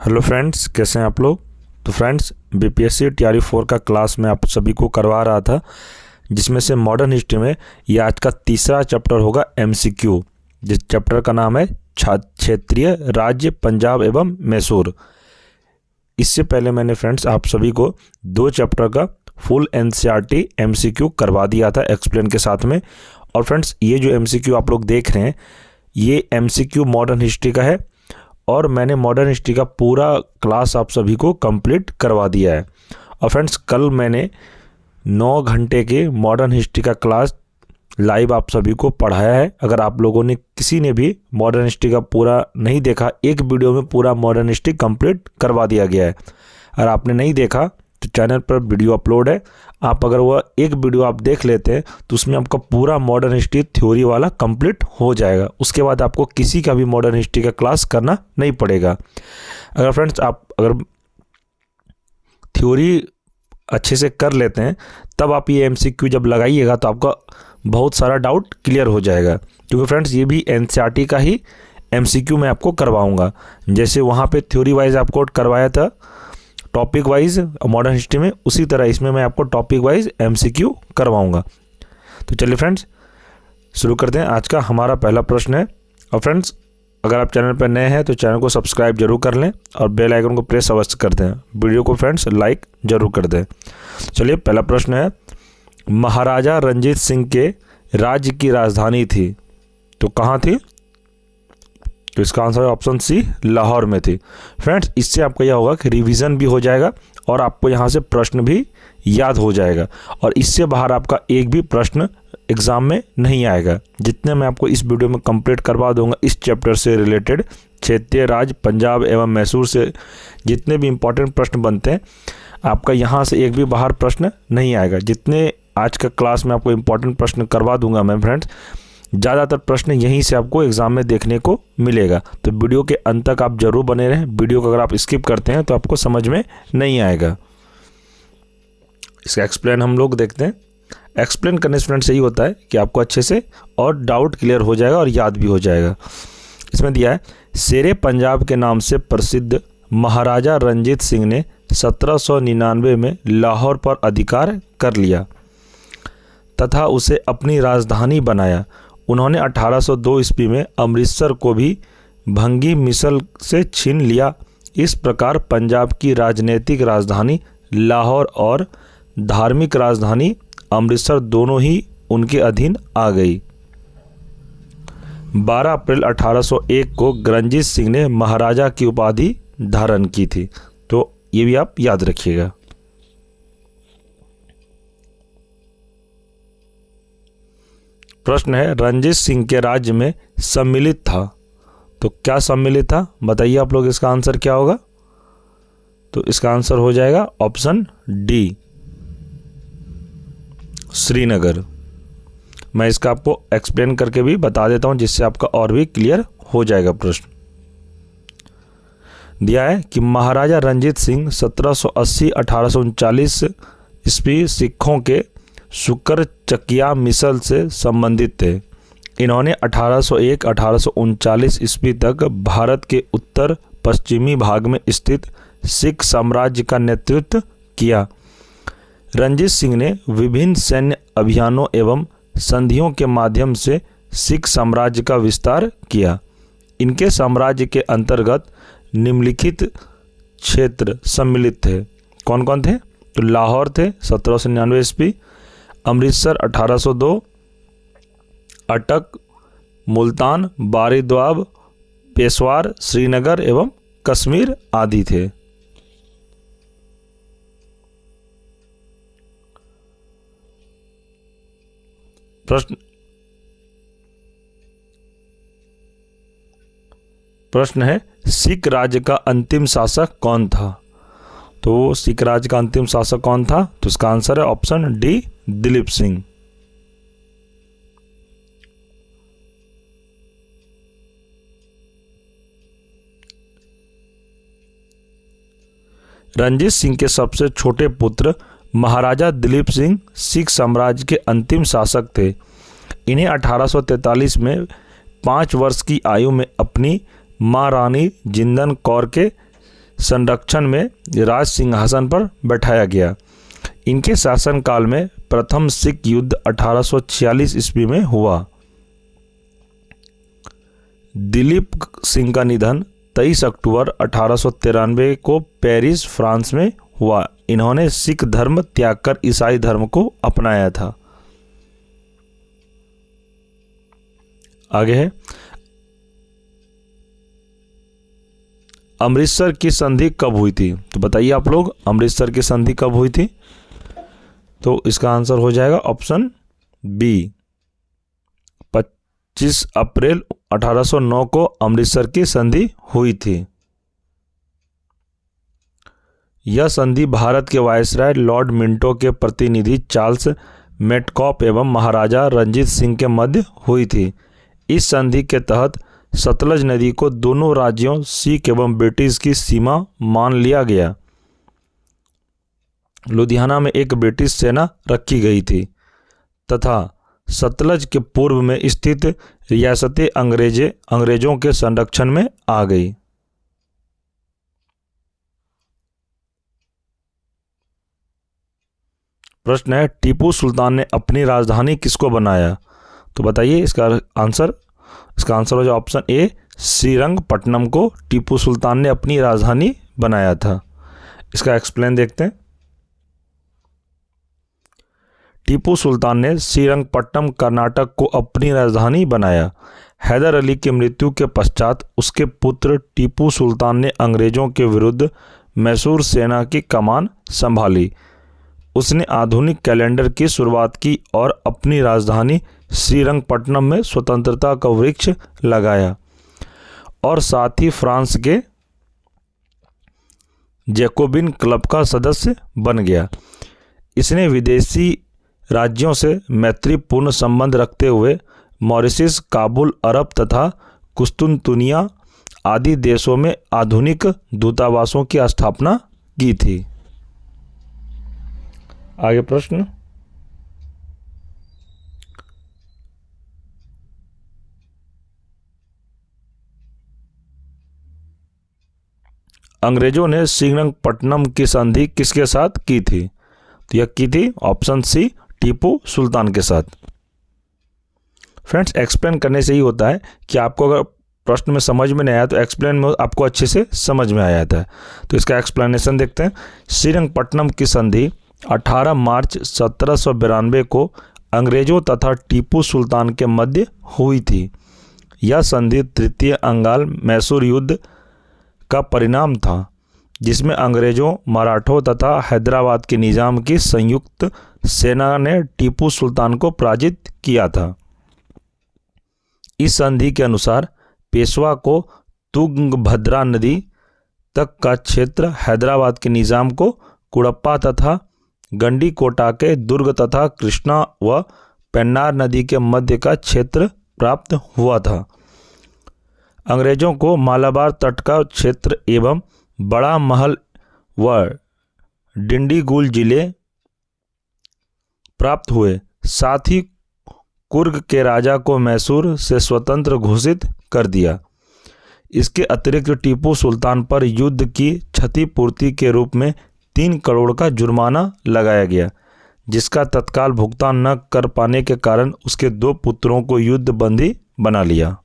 Hello friends, कैसे हैं आप लोग। तो फ्रेंड्स, बीपीएससी टीआरई 4 का क्लास मैं आप सभी को करवा रहा था, जिसमें से मॉडर्न हिस्ट्री में ये आज का तीसरा चैप्टर होगा एमसीक्यू, जिस चैप्टर का नाम है क्षेत्रीय राज्य पंजाब एवं मैसूर। इससे पहले मैंने फ्रेंड्स आप सभी को 2 चैप्टर का फुल एनसीईआरटी एमसीक्यू करवा दिया था एक्सप्लेन के साथ में। और फ्रेंड्स, ये जो एमसीक्यू आप लोग देख रहे हैं, ये एमसीक्यू मॉडर्न हिस्ट्री का है और मैंने मॉडर्न हिस्ट्री का पूरा क्लास आप सभी को कंप्लीट करवा दिया है। और फ्रेंड्स, कल मैंने 9 घंटे के मॉडर्न हिस्ट्री का क्लास लाइव आप सभी को पढ़ाया है। अगर आप लोगों ने किसी ने भी मॉडर्न हिस्ट्री का पूरा नहीं देखा, एक वीडियो में पूरा मॉडर्न हिस्ट्री कंप्लीट करवा दिया गया है। अगर आपने नहीं देखा तो चैनल पर वीडियो अपलोड है, आप अगर वह एक वीडियो आप देख लेते हैं तो उसमें आपका पूरा मॉडर्न हिस्ट्री थ्योरी वाला कंप्लीट हो जाएगा। उसके बाद आपको किसी का भी मॉडर्न हिस्ट्री का क्लास करना नहीं पड़ेगा। अगर फ्रेंड्स आप अगर थ्योरी अच्छे से कर लेते हैं तब आप ये एमसीक्यू जब लगाइएगा तो आपका बहुत सारा डाउट क्लियर हो जाएगा, क्योंकि फ्रेंड्स ये भी एनसीईआरटी का ही एमसीक्यू मैं आपको करवाऊँगा। जैसे वहाँ पर थ्योरी वाइज आपको करवाया था टॉपिक वाइज मॉडर्न हिस्ट्री में, उसी तरह इसमें मैं आपको टॉपिक वाइज एमसीक्यू करवाऊंगा। तो चलिए फ्रेंड्स शुरू करते हैं। आज का हमारा पहला प्रश्न है। और फ्रेंड्स, अगर आप चैनल पर नए हैं तो चैनल को सब्सक्राइब जरूर कर लें और बेल आइकन को प्रेस अवश्य कर दें। वीडियो को फ्रेंड्स लाइक जरूर कर दें। चलिए, पहला प्रश्न है, महाराजा रंजीत सिंह के राज्य की राजधानी थी तो कहाँ थी? तो इसका आंसर है ऑप्शन सी, लाहौर में थी। फ्रेंड्स, इससे आपका यह होगा कि रिवीजन भी हो जाएगा और आपको यहाँ से प्रश्न भी याद हो जाएगा और इससे बाहर आपका एक भी प्रश्न एग्जाम में नहीं आएगा। जितने मैं आपको इस वीडियो में कंप्लीट करवा दूंगा इस चैप्टर से रिलेटेड, क्षेत्रीय राज्य पंजाब एवं मैसूर से जितने भी इंपॉर्टेंट प्रश्न बनते हैं, आपका यहाँ से एक भी बाहर प्रश्न नहीं आएगा। जितने आज का क्लास में आपको इंपॉर्टेंट प्रश्न करवा दूंगा मैं फ्रेंड्स, ज़्यादातर प्रश्न यहीं से आपको एग्जाम में देखने को मिलेगा। तो वीडियो के अंत तक आप जरूर बने रहें। वीडियो को अगर आप स्किप करते हैं तो आपको समझ में नहीं आएगा। इसका एक्सप्लेन हम लोग देखते हैं। एक्सप्लेन करने से फ्रेंड्स यही होता है कि आपको अच्छे से और डाउट क्लियर हो जाएगा और याद भी हो जाएगा। इसमें दिया है, शेरे पंजाब के नाम से प्रसिद्ध महाराजा रंजीत सिंह ने 1799 में लाहौर पर अधिकार कर लिया तथा उसे अपनी राजधानी बनाया। उन्होंने 1802 ईस्वी में अमृतसर को भी भंगी मिसल से छीन लिया। इस प्रकार पंजाब की राजनीतिक राजधानी लाहौर और धार्मिक राजधानी अमृतसर दोनों ही उनके अधीन आ गई। 12 अप्रैल 1801 को रंजीत सिंह ने महाराजा की उपाधि धारण की थी। तो ये भी आप याद रखिएगा। प्रश्न है, रंजीत सिंह के राज्य में सम्मिलित था तो क्या सम्मिलित था? बताइए आप लोग, इसका आंसर क्या होगा? तो इसका आंसर हो जाएगा ऑप्शन डी, श्रीनगर। मैं इसका आपको एक्सप्लेन करके भी बता देता हूं, जिससे आपका और भी क्लियर हो जाएगा। प्रश्न दिया है कि महाराजा रंजीत सिंह 1780-1839 ईस्वी सिखों के शुक्र चकिया मिसल से संबंधित थे। इन्होंने 1801-1839 ईस्वी तक भारत के उत्तर पश्चिमी भाग में स्थित सिख साम्राज्य का नेतृत्व किया। रंजीत सिंह ने विभिन्न सैन्य अभियानों एवं संधियों के माध्यम से सिख साम्राज्य का विस्तार किया। इनके साम्राज्य के अंतर्गत निम्नलिखित क्षेत्र सम्मिलित थे। कौन कौन थे? तो लाहौर थे 1799 ईस्वी, अमृतसर 1802, अटक, मुल्तान, बारी द्वाब, पेशवार, श्रीनगर एवं कश्मीर आदि थे। प्रश्न है, सिख राज्य का अंतिम शासक कौन था? तो सिख राज्य का अंतिम शासक कौन था? तो इसका आंसर है ऑप्शन डी, दिलीप सिंह। रंजीत सिंह के सबसे छोटे पुत्र महाराजा दिलीप सिंह सिख साम्राज्य के अंतिम शासक थे। इन्हें 1843 में 5 वर्ष की आयु में अपनी माँ रानी जिंदन कौर के संरक्षण में राज सिंहासन पर बैठाया गया। इनके शासनकाल में प्रथम सिख युद्ध 1846 ईस्वी में हुआ। दिलीप सिंह का निधन 23 अक्टूबर 1893 को पेरिस, फ्रांस में हुआ। इन्होंने सिख धर्म त्याग कर ईसाई धर्म को अपनाया था। आगे है, अमृतसर की संधि कब हुई थी? तो बताइए आप लोग, अमृतसर की संधि कब हुई थी? तो इसका आंसर हो जाएगा ऑप्शन बी, 25 अप्रैल 1809 को अमृतसर की संधि हुई थी। यह संधि भारत के वायसराय लॉर्ड मिंटो के प्रतिनिधि चार्ल्स मेटकॉप एवं महाराजा रंजीत सिंह के मध्य हुई थी। इस संधि के तहत सतलज नदी को दोनों राज्यों सिख एवं ब्रिटिश की सीमा मान लिया गया। लुधियाना में एक ब्रिटिश सेना रखी गई थी तथा सतलज के पूर्व में स्थित रियासतें अंग्रेजों के संरक्षण में आ गई। प्रश्न है, टीपू सुल्तान ने अपनी राजधानी किसको बनाया? तो बताइए इसका आंसर हो जाए ऑप्शन ए, श्रीरंगपट्टनम को टीपू सुल्तान ने अपनी राजधानी बनाया था। इसका एक्सप्लेन देखते हैं। टीपू सुल्तान ने श्रीरंगपट्टनम कर्नाटक को अपनी राजधानी बनाया। हैदर अली की मृत्यु के पश्चात उसके पुत्र टीपू सुल्तान ने अंग्रेजों के विरुद्ध मैसूर सेना की कमान संभाली। उसने आधुनिक कैलेंडर की शुरुआत की और अपनी राजधानी श्रीरंगपट्टनम में स्वतंत्रता का वृक्ष लगाया और साथ ही फ्रांस के जैकोबिन क्लब का सदस्य बन गया। इसने विदेशी राज्यों से मैत्रीपूर्ण संबंध रखते हुए मॉरिशस, काबुल, अरब तथा कुस्तुनतुनिया आदि देशों में आधुनिक दूतावासों की स्थापना की थी। आगे प्रश्न, अंग्रेजों ने श्रीरंगपट्टनम की संधि किसके साथ की थी? तो यह की थी ऑप्शन सी, टीपू सुल्तान के साथ। फ्रेंड्स, एक्सप्लेन करने से ही होता है कि आपको अगर प्रश्न में समझ में नहीं आया तो एक्सप्लेन में आपको अच्छे से समझ में आ जाता है। तो इसका एक्सप्लेनेशन देखते हैं। श्रीरंगपट्टनम की संधि 18 मार्च 1792 को अंग्रेजों तथा टीपू सुल्तान के मध्य हुई थी। यह संधि तृतीय अंगाल मैसूर युद्ध का परिणाम था, जिसमें अंग्रेजों, मराठों तथा हैदराबाद के निजाम की संयुक्त सेना ने टीपू सुल्तान को पराजित किया था। इस संधि के अनुसार पेशवा को तुंगभद्रा नदी तक का क्षेत्र, हैदराबाद के निजाम को कुड़प्पा तथा गंडीकोटा के दुर्ग तथा कृष्णा व पेन्नार नदी के मध्य का क्षेत्र प्राप्त हुआ था। अंग्रेजों को मालाबार तट का क्षेत्र एवं बड़ा महल व डिंडीगुल जिले प्राप्त हुए। साथ ही कुर्ग के राजा को मैसूर से स्वतंत्र घोषित कर दिया। इसके अतिरिक्त टीपू सुल्तान पर युद्ध की क्षतिपूर्ति के रूप में 3 करोड़ का जुर्माना लगाया गया, जिसका तत्काल भुगतान न कर पाने के कारण उसके 2 पुत्रों को युद्ध बंदी बना लिया।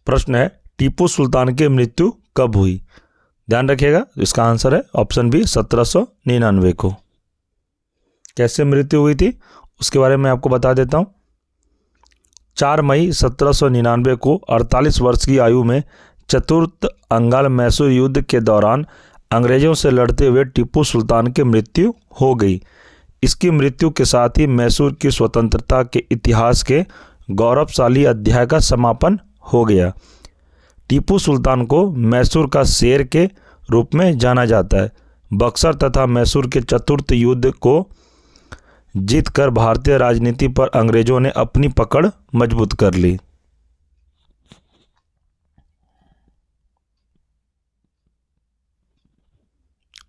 प्रश्न है, टीपू सुल्तान की मृत्यु कब हुई? ध्यान रखिएगा, इसका आंसर है ऑप्शन बी, 1799 को। कैसे मृत्यु हुई थी उसके बारे में आपको बता देता हूं। 4 मई 1799 को 48 वर्ष की आयु में चतुर्थ अंगाल मैसूर युद्ध के दौरान अंग्रेजों से लड़ते हुए टीपू सुल्तान की मृत्यु हो गई। इसकी मृत्यु के साथ ही मैसूर की स्वतंत्रता के इतिहास के गौरवशाली अध्याय का समापन हो गया। टीपू सुल्तान को मैसूर का शेर के रूप में जाना जाता है। बक्सर तथा मैसूर के चतुर्थ युद्ध को जीतकर भारतीय राजनीति पर अंग्रेजों ने अपनी पकड़ मजबूत कर ली।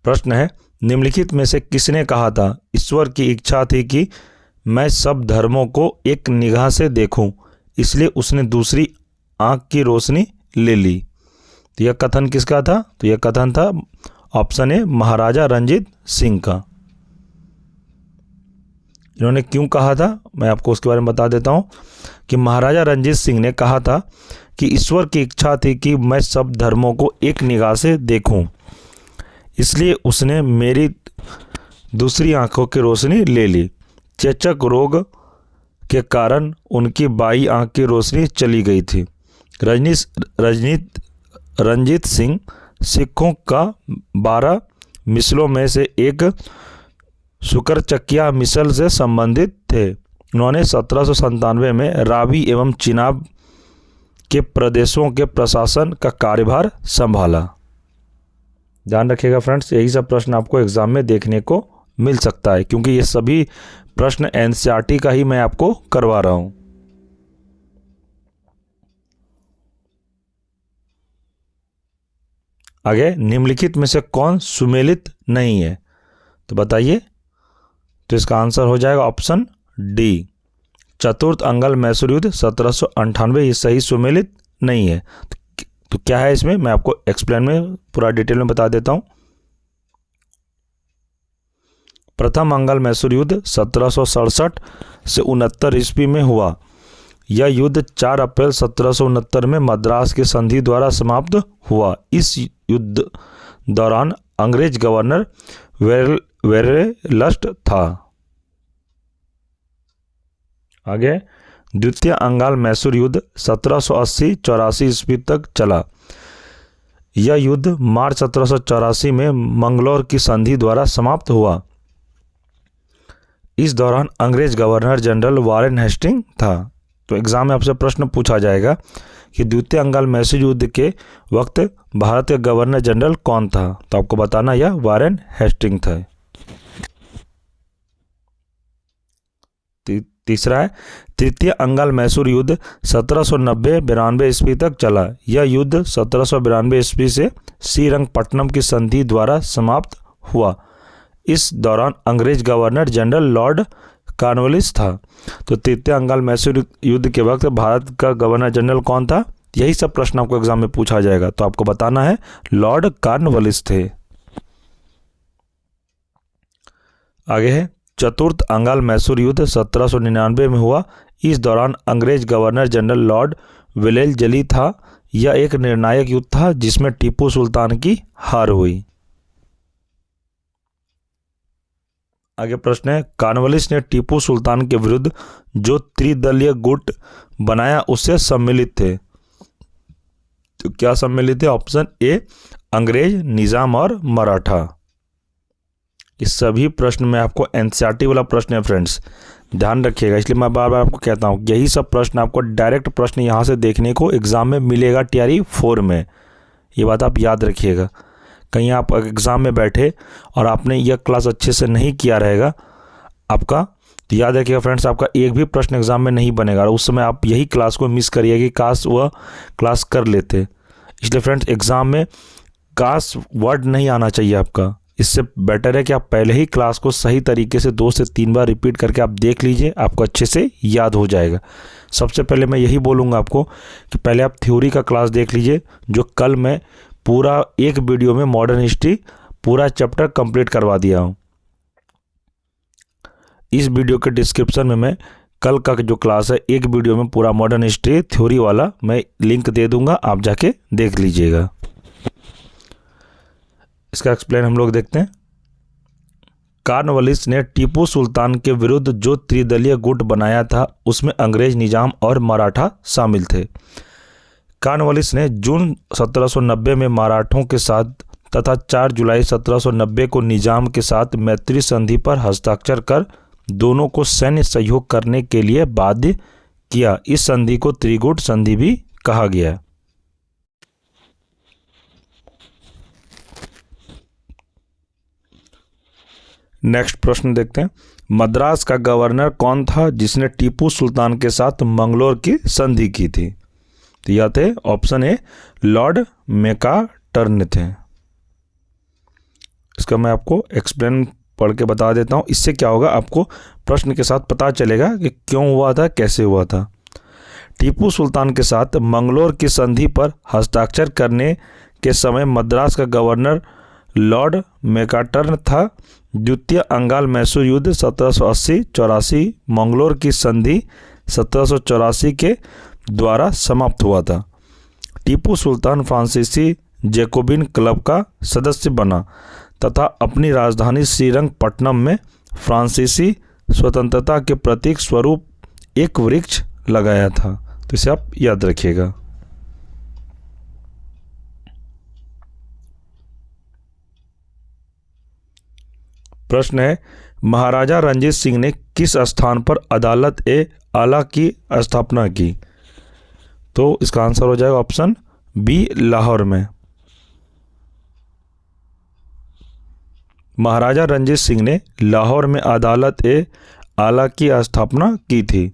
प्रश्न है, निम्नलिखित में से किसने कहा था, ईश्वर की इच्छा थी कि मैं सब धर्मों को एक निगाह से देखूं, इसलिए उसने दूसरी आंख की रोशनी ले ली। तो यह कथन किसका था? तो यह कथन था ऑप्शन ए महाराजा रंजीत सिंह का। इन्होंने क्यों कहा था मैं आपको उसके बारे में बता देता हूँ कि महाराजा रंजीत सिंह ने कहा था कि ईश्वर की इच्छा थी कि मैं सब धर्मों को एक निगाह से देखूं, इसलिए उसने मेरी दूसरी आंखों की रोशनी ले ली। चेचक रोग के कारण उनकी बाई आंख की रोशनी चली गई थी। रंजीत सिंह सिखों का 12 मिसलों में से एक शुक्रचकिया मिसल से संबंधित थे। उन्होंने 1797 में रावी एवं चिनाब के प्रदेशों के प्रशासन का कार्यभार संभाला। ध्यान रखिएगा फ्रेंड्स, यही सब प्रश्न आपको एग्जाम में देखने को मिल सकता है, क्योंकि ये सभी प्रश्न एनसीईआरटी का ही मैं आपको करवा रहा हूं। आगे, निम्नलिखित में से कौन सुमेलित नहीं है? तो बताइए। तो इसका आंसर हो जाएगा ऑप्शन डी, चतुर्थ अंगल मैसूर युद्ध 1798, ये सही सुमेलित नहीं है। तो क्या है इसमें, मैं आपको एक्सप्लेन में पूरा डिटेल में बता देता हूं। प्रथम अंगल मैसूर युद्ध 1767 से 69 ईस्वी में हुआ। यह युद्ध 4 अप्रैल 1769 में मद्रास की संधि द्वारा समाप्त हुआ। इस युद्ध दौरान अंग्रेज गवर्नर वेरेलस्ट था। आगे, द्वितीय अंगाल मैसूर युद्ध 1780-84 ईस्वी तक चला। यह युद्ध मार्च 1784 में मंगलौर की संधि द्वारा समाप्त हुआ। इस दौरान अंग्रेज गवर्नर जनरल वारेन हेस्टिंग था। तो एग्जाम में आपसे प्रश्न पूछा जाएगा कि द्वितीय अंगाल मैसूर युद्ध के वक्त भारत के गवर्नर जनरल कौन था? तो आपको बताना यह वारेन हेस्टिंग था। तीसरा है, तृतीय अंगाल मैसूर युद्ध 1790-92 ईस्वी तक चला। यह युद्ध 1792 ईस्वी से श्रीरंगपट्टनम की संधि द्वारा समाप्त हुआ। इस दौरान अंग्रेज गवर्नर जनरल लॉर्ड कॉर्नवालिस था। तो तृतीय अंगाल मैसूर युद्ध के वक्त भारत का गवर्नर जनरल कौन था? यही सब प्रश्न आपको एग्जाम में पूछा जाएगा। तो आपको बताना है लॉर्ड कॉर्नवालिस थे। आगे है, चतुर्थ अंगाल मैसूर युद्ध 1799 में हुआ। इस दौरान अंग्रेज गवर्नर जनरल लॉर्ड वेलेस्ली था। यह एक निर्णायक युद्ध था जिसमें टीपू सुल्तान की हार हुई। आगे प्रश्न है, कॉर्नवालिस ने टीपू सुल्तान के विरुद्ध जो त्रिदलीय गुट बनाया उससे सम्मिलित थे। तो क्या सम्मिलित है? ऑप्शन ए अंग्रेज, निजाम और मराठा। इस सभी प्रश्न में आपको एनसीईआरटी वाला प्रश्न है फ्रेंड्स, ध्यान रखिएगा। इसलिए मैं बार बार आपको कहता हूँ यही सब प्रश्न आपको डायरेक्ट प्रश्न यहाँ से देखने को एग्जाम में मिलेगा TRE 4 में। ये बात आप याद रखिएगा। कहीं आप एग्ज़ाम में बैठे और आपने यह क्लास अच्छे से नहीं किया रहेगा आपका, तो याद रखिएगा फ्रेंड्स, आपका एक भी प्रश्न एग्जाम में नहीं बनेगा और उस समय आप यही क्लास को मिस करिए कि काश वह क्लास कर लेते। इसलिए फ्रेंड्स, एग्ज़ाम में काश वर्ड नहीं आना चाहिए आपका। इससे बेटर है कि आप पहले ही क्लास को सही तरीके से 2 से 3 बार रिपीट करके आप देख लीजिए, आपको अच्छे से याद हो जाएगा। सबसे पहले मैं यही बोलूँगा आपको कि पहले आप थ्योरी का क्लास देख लीजिए, जो कल मैं पूरा एक वीडियो में मॉडर्न हिस्ट्री पूरा चैप्टर कंप्लीट करवा दिया हूँ। इस वीडियो के डिस्क्रिप्शन में मैं कल का जो क्लास है एक वीडियो में पूरा मॉडर्न हिस्ट्री थ्योरी वाला मैं लिंक दे दूंगा, आप जाके देख लीजिएगा। इसका एक्सप्लेन हम लोग देखते हैं। कॉर्नवालिस ने टीपू सुल्तान के विरुद्ध जो त्रिदलीय गुट बनाया था उसमें अंग्रेज, निजाम और मराठा शामिल थे। कॉर्नवालिस ने जून 1790 में मराठों के साथ तथा 4 जुलाई 1790 को निजाम के साथ मैत्री संधि पर हस्ताक्षर कर दोनों को सैन्य सहयोग करने के लिए बाध्य किया। इस संधि को त्रिगुट संधि भी कहा गया। नेक्स्ट प्रश्न देखते हैं। मद्रास का गवर्नर कौन था जिसने टीपू सुल्तान के साथ मंगलोर की संधि की थी? तो यह थे ऑप्शन ए लॉर्ड मैकार्टर थे। इसका मैं आपको एक्सप्लेन पढ़ के बता देता हूँ। इससे क्या होगा, आपको प्रश्न के साथ पता चलेगा कि क्यों हुआ था, कैसे हुआ था। टीपू सुल्तान के साथ मंगलोर की संधि पर हस्ताक्षर करने के समय मद्रास का गवर्नर लॉर्ड मैकार्टर था। द्वितीय अंगाल मैसूर युद्ध 1780-84, मंगलोर की संधि 1784 के द्वारा समाप्त हुआ था। टीपू सुल्तान फ्रांसीसी जैकोबिन क्लब का सदस्य बना तथा अपनी राजधानी श्रीरंगपट्टनम में फ्रांसीसी स्वतंत्रता के प्रतीक स्वरूप एक वृक्ष लगाया था। तो इसे आप याद रखिएगा। प्रश्न है, महाराजा रणजीत सिंह ने किस स्थान पर अदालत ए आला की स्थापना की? तो इसका आंसर हो जाएगा ऑप्शन बी, लाहौर में। महाराजा रणजीत सिंह ने लाहौर में अदालत ए आला की स्थापना की थी।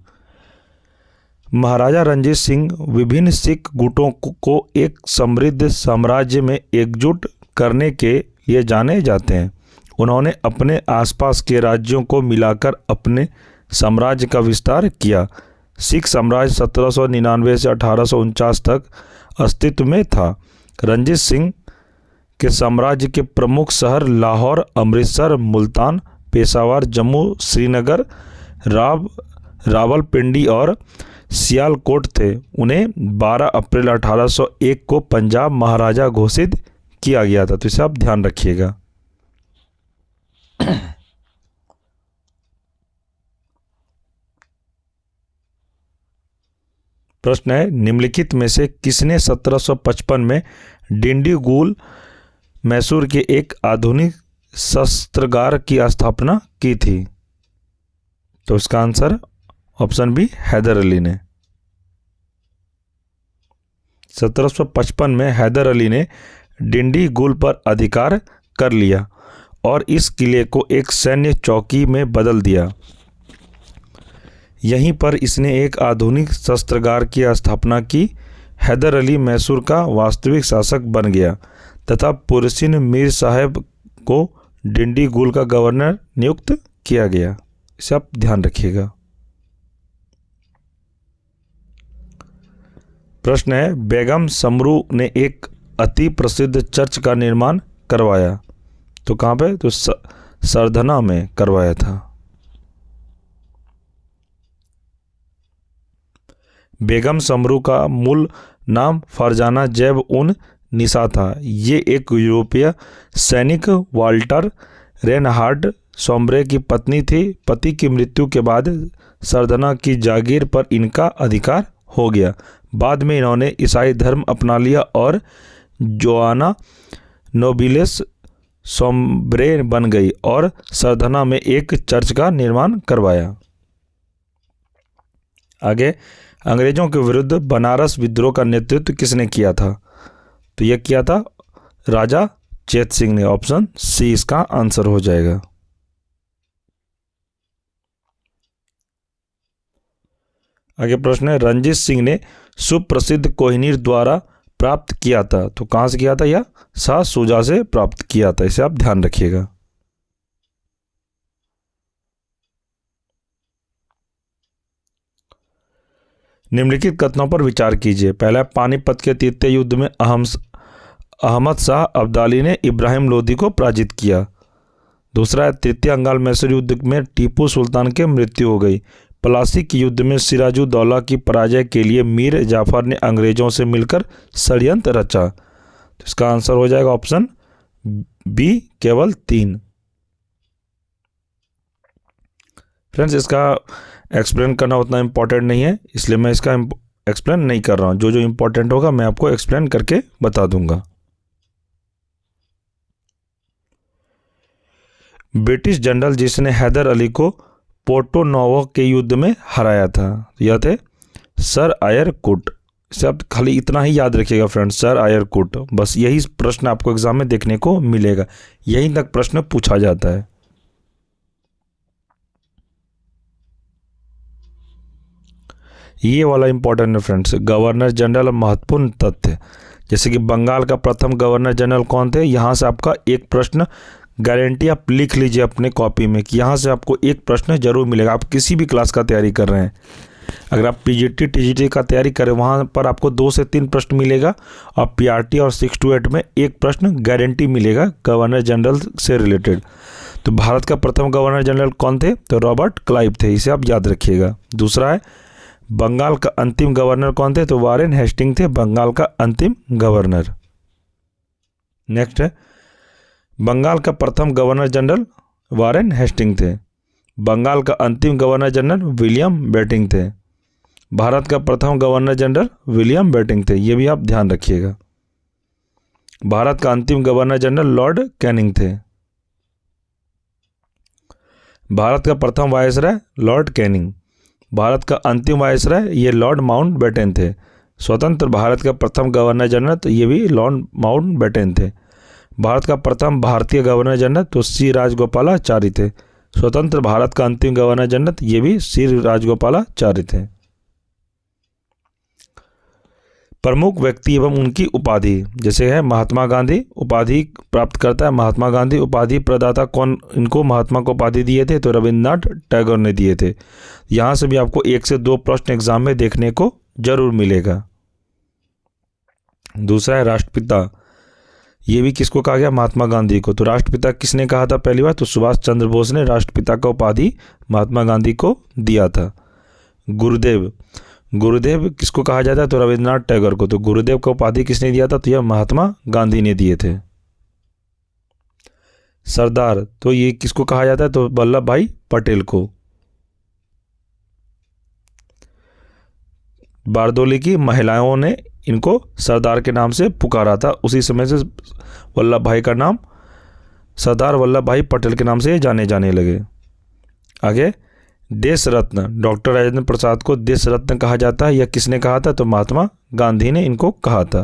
महाराजा रणजीत सिंह विभिन्न सिख गुटों को एक समृद्ध साम्राज्य में एकजुट करने के लिए जाने जाते हैं। उन्होंने अपने आसपास के राज्यों को मिलाकर अपने साम्राज्य का विस्तार किया। सिख साम्राज्य 1799 से 1849 तक अस्तित्व में था। रणजीत सिंह के साम्राज्य के प्रमुख शहर लाहौर, अमृतसर, मुल्तान, पेशावर, जम्मू, श्रीनगर, रावलपिंडी और सियालकोट थे। उन्हें 12 अप्रैल 1801 को पंजाब महाराजा घोषित किया गया था। तो इसे आप ध्यान रखिएगा। प्रश्न है, निम्नलिखित में से किसने 1755 में डिंडीगुल मैसूर के एक आधुनिक शस्त्रागार की स्थापना की थी? तो इसका answer option B, Haidar Ali ने। 1755 में हैदर अली ने डिंडीगुल पर अधिकार कर लिया और इस किले को एक सैन्य चौकी में बदल दिया। यहीं पर इसने एक आधुनिक शस्त्रागार की स्थापना की। हैदर अली मैसूर का वास्तविक शासक बन गया तथा पुरसिन मीर साहब को डिंडीगुल का गवर्नर नियुक्त किया गया। इसे आप ध्यान रखिएगा। प्रश्न है, बेगम समरू ने एक अति प्रसिद्ध चर्च का निर्माण करवाया। तो कहाँ पे? तो सरधना में करवाया था। बेगम समरू का मूल नाम फरजाना जैब उन निसा था। ये एक यूरोपीय सैनिक वाल्टर रेनहार्ड सोम्ब्रे की पत्नी थी। पति की मृत्यु के बाद सरधना की जागीर पर इनका अधिकार हो गया। बाद में इन्होंने ईसाई धर्म अपना लिया और जोआना नोबिलेस सोम्ब्रे बन गई और सरधना में एक चर्च का निर्माण करवाया। आगे, अंग्रेजों के विरुद्ध बनारस विद्रोह का नेतृत्व किसने किया था? तो यह किया था राजा चेत सिंह ने। ऑप्शन सी इसका आंसर हो जाएगा। आगे प्रश्न है, रणजीत सिंह ने सुप्रसिद्ध कोहिनूर द्वारा प्राप्त किया था। तो कहां से किया था? यह शाह शुजा से प्राप्त किया था। इसे आप ध्यान रखिएगा। निम्नलिखित कथनों पर विचार कीजिए। पहला, पानीपत के तृतीय युद्ध में अहमद शाह अब्दाली ने इब्राहिम लोदी को पराजित किया। दूसरा है, तृतीय अंगाल मैसूर युद्ध में टीपू सुल्तान की मृत्यु हो गई। प्लासी के युद्ध में सिराजुद्दौला की पराजय के लिए मीर जाफर ने अंग्रेजों से मिलकर षड्यंत्र रचा। तो इसका आंसर हो जाएगा ऑप्शन बी, केवल 3। फ्रेंड्स, इसका एक्सप्लेन करना उतना इम्पोर्टेंट नहीं है, इसलिए मैं इसका एक्सप्लेन नहीं कर रहा हूं। जो जो इम्पोर्टेंट होगा मैं आपको एक्सप्लेन करके बता दूंगा। ब्रिटिश जनरल जिसने हैदर अली को पोर्टो नोवो के युद्ध में हराया था, यह थे सर आयर कूट। इसे आप खाली इतना ही याद रखिएगा फ्रेंड्स, सर आयर कूट। बस यही प्रश्न आपको एग्जाम में देखने को मिलेगा, यहीं तक प्रश्न पूछा जाता है। ये वाला इंपॉर्टेंट है फ्रेंड्स, गवर्नर जनरल महत्वपूर्ण तथ्य। जैसे कि बंगाल का प्रथम गवर्नर जनरल कौन थे? यहाँ से आपका एक प्रश्न गारंटी आप लिख लीजिए अपने कॉपी में कि यहाँ से आपको एक प्रश्न जरूर मिलेगा। आप किसी भी क्लास का तैयारी कर रहे हैं, अगर आप पीजीटी टीजीटी का तैयारी करें वहाँ पर आपको 2 से 3 प्रश्न मिलेगा, और पीआरटी और 6 to 8 में एक प्रश्न गारंटी मिलेगा गवर्नर जनरल से रिलेटेड। तो भारत का प्रथम गवर्नर जनरल कौन थे? तो रॉबर्ट क्लाइव थे, इसे आप याद रखिएगा। दूसरा है बंगाल का अंतिम गवर्नर कौन थे? तो वारेन हेस्टिंग थे बंगाल का अंतिम गवर्नर। नेक्स्ट है बंगाल का प्रथम गवर्नर जनरल वारेन हेस्टिंग थे। बंगाल का अंतिम गवर्नर जनरल विलियम बेंटिंक थे। भारत का प्रथम गवर्नर जनरल विलियम बेंटिंक थे, ये भी आप ध्यान रखिएगा। भारत का अंतिम गवर्नर जनरल लॉर्ड कैनिंग थे। भारत का प्रथम वायसराय लॉर्ड कैनिंग। भारत का अंतिम वायसराय ये लॉर्ड माउंटबेटन थे। स्वतंत्र भारत का प्रथम गवर्नर जनरल तो ये भी लॉर्ड माउंटबेटन थे। भारत का प्रथम भारतीय गवर्नर जनरल तो सी राजगोपालाचारी थे। स्वतंत्र भारत का अंतिम गवर्नर जनरल ये भी सी राजगोपालाचारी थे। प्रमुख व्यक्ति एवं उनकी उपाधि, जैसे है महात्मा गांधी उपाधि प्राप्त करता है। महात्मा गांधी उपाधि प्रदाता कौन इनको महात्मा को उपाधि दिए थे? तो रविन्द्रनाथ टैगोर ने दिए थे। यहाँ से भी आपको 1 से 2 प्रश्न एग्जाम में देखने को जरूर मिलेगा। दूसरा है राष्ट्रपिता, ये भी किसको कहा गया? महात्मा गांधी को। तो राष्ट्रपिता किसने कहा था पहली बार? तो सुभाष चंद्र बोस ने राष्ट्रपिता का उपाधि महात्मा गांधी को दिया था। गुरुदेव, गुरुदेव किसको कहा जाता है? तो रविन्द्रनाथ टैगोर को। तो गुरुदेव का उपाधि किसने दिया था? तो यह महात्मा गांधी ने दिए थे। सरदार, तो ये किसको कहा जाता है? तो वल्लभ भाई पटेल को। बारदोली की महिलाओं ने इनको सरदार के नाम से पुकारा था, उसी समय से वल्लभ भाई का नाम सरदार वल्लभ भाई पटेल के नाम से जाने जाने लगे। आगे देश रत्न, डॉक्टर राजेंद्र प्रसाद को देश रत्न कहा जाता है। यह किसने कहा था? तो महात्मा गांधी ने इनको कहा था।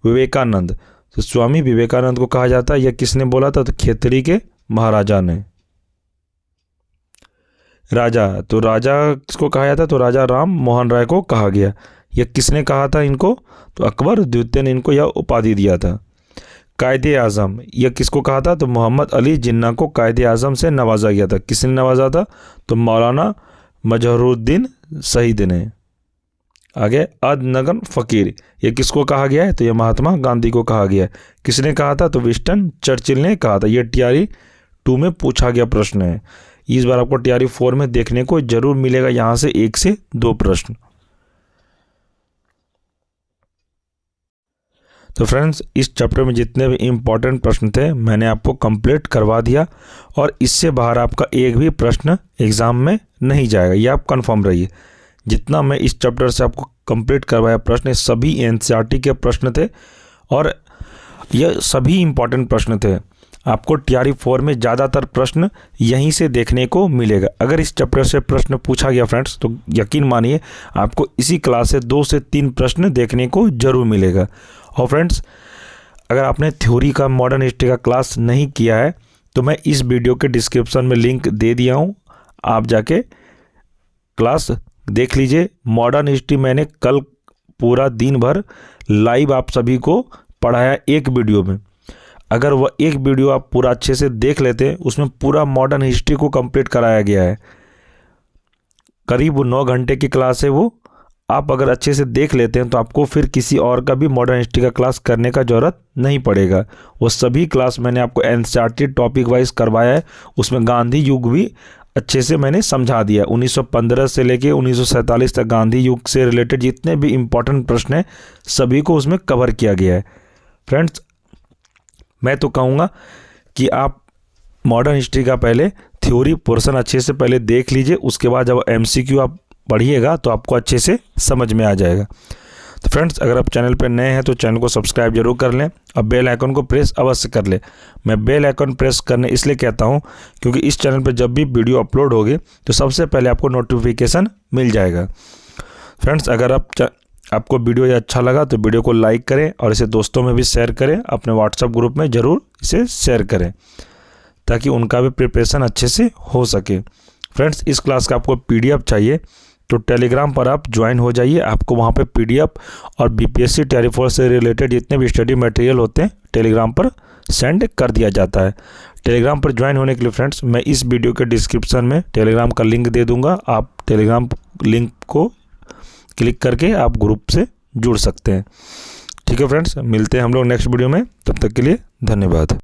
विवेकानंद, तो स्वामी विवेकानंद को कहा जाता है। यह किसने बोला था? तो खेतड़ी के महाराजा ने। राजा, तो राजा किसको कहा जाता है? तो राजा राम मोहन राय को कहा गया। यह किसने कहा था इनको? तो अकबर द्वितीय ने इनको यह उपाधि दिया था। कायदे आज़म, यह किसको कहा था? तो मोहम्मद अली जिन्ना को कायदे आज़म से नवाजा गया था। किसने नवाजा था? तो मौलाना मजहरुद्दीन शहीद ने। आगे अदनगन फ़कीर, यह किसको कहा गया है? तो यह महात्मा गांधी को कहा गया है। किसने कहा था? तो विंस्टन चर्चिल ने कहा था। यह टीआरई 2 में पूछा गया प्रश्न है। इस बार आपको टीआरई 4 में देखने को जरूर मिलेगा, यहाँ से 1 से 2 प्रश्न। तो फ्रेंड्स, इस चैप्टर में जितने भी इम्पॉर्टेंट प्रश्न थे मैंने आपको कंप्लीट करवा दिया, और इससे बाहर आपका एक भी प्रश्न एग्ज़ाम में नहीं जाएगा, ये आप कंफर्म रहिए। जितना मैं इस चैप्टर से आपको कंप्लीट करवाया प्रश्न, सभी एनसीईआरटी के प्रश्न थे, और ये सभी इम्पॉर्टेंट प्रश्न थे। आपको टीआरई 4 में ज़्यादातर प्रश्न यहीं से देखने को मिलेगा। अगर इस चैप्टर से प्रश्न पूछा गया फ्रेंड्स, तो यकीन मानिए आपको इसी क्लास से 2 से 3 प्रश्न देखने को जरूर मिलेगा। और फ्रेंड्स, अगर आपने थ्योरी का मॉडर्न हिस्ट्री का क्लास नहीं किया है तो मैं इस वीडियो के डिस्क्रिप्शन में लिंक दे दिया हूँ, आप जाके क्लास देख लीजिए। मॉडर्न हिस्ट्री मैंने कल पूरा दिन भर लाइव आप सभी को पढ़ाया एक वीडियो में। अगर वह एक वीडियो आप पूरा अच्छे से देख लेते हैं, उसमें पूरा मॉडर्न हिस्ट्री को कंप्लीट कराया गया है। करीब 9 घंटे की क्लास है वो। आप अगर अच्छे से देख लेते हैं तो आपको फिर किसी और का भी मॉडर्न हिस्ट्री का क्लास करने का ज़रूरत नहीं पड़ेगा। वो सभी क्लास मैंने आपको एनसीईआरटी टॉपिक वाइज करवाया है। उसमें गांधी युग भी अच्छे से मैंने समझा दिया। 1915 से लेके 1947 तक गांधी युग से रिलेटेड जितने भी इम्पोर्टेंट प्रश्न हैं सभी को उसमें कवर किया गया है। फ्रेंड्स, मैं तो कहूँगा कि आप मॉडर्न हिस्ट्री का पहले थ्योरी पोर्शन अच्छे से पहले देख लीजिए, उसके बाद जब एमसीक्यू आप पढ़िएगा तो आपको अच्छे से समझ में आ जाएगा। तो फ्रेंड्स, अगर आप चैनल पर नए हैं तो चैनल को सब्सक्राइब जरूर कर लें और बेल आइकन को प्रेस अवश्य कर लें। मैं बेल आइकन प्रेस करने इसलिए कहता हूं क्योंकि इस चैनल पर जब भी वीडियो अपलोड होगी तो सबसे पहले आपको नोटिफिकेशन मिल जाएगा। फ्रेंड्स, अगर आपको वीडियो ये अच्छा लगा तो वीडियो को लाइक करें और इसे दोस्तों में भी शेयर करें। अपने व्हाट्सएप ग्रुप में ज़रूर इसे शेयर करें ताकि उनका भी प्रिपरेशन अच्छे से हो सके। फ्रेंड्स, इस क्लास का आपको PDF चाहिए तो टेलीग्राम पर आप ज्वाइन हो जाइए। आपको वहाँ पे PDF और BPSC टीआरई 4 से रिलेटेड जितने भी स्टडी मटेरियल होते हैं टेलीग्राम पर सेंड कर दिया जाता है। टेलीग्राम पर ज्वाइन होने के लिए फ्रेंड्स मैं इस वीडियो के डिस्क्रिप्शन में टेलीग्राम का लिंक दे दूँगा। आप टेलीग्राम लिंक को क्लिक करके आप ग्रुप से जुड़ सकते हैं। ठीक है फ्रेंड्स, मिलते हैं हम लोग नेक्स्ट वीडियो में, तब तक के लिए धन्यवाद।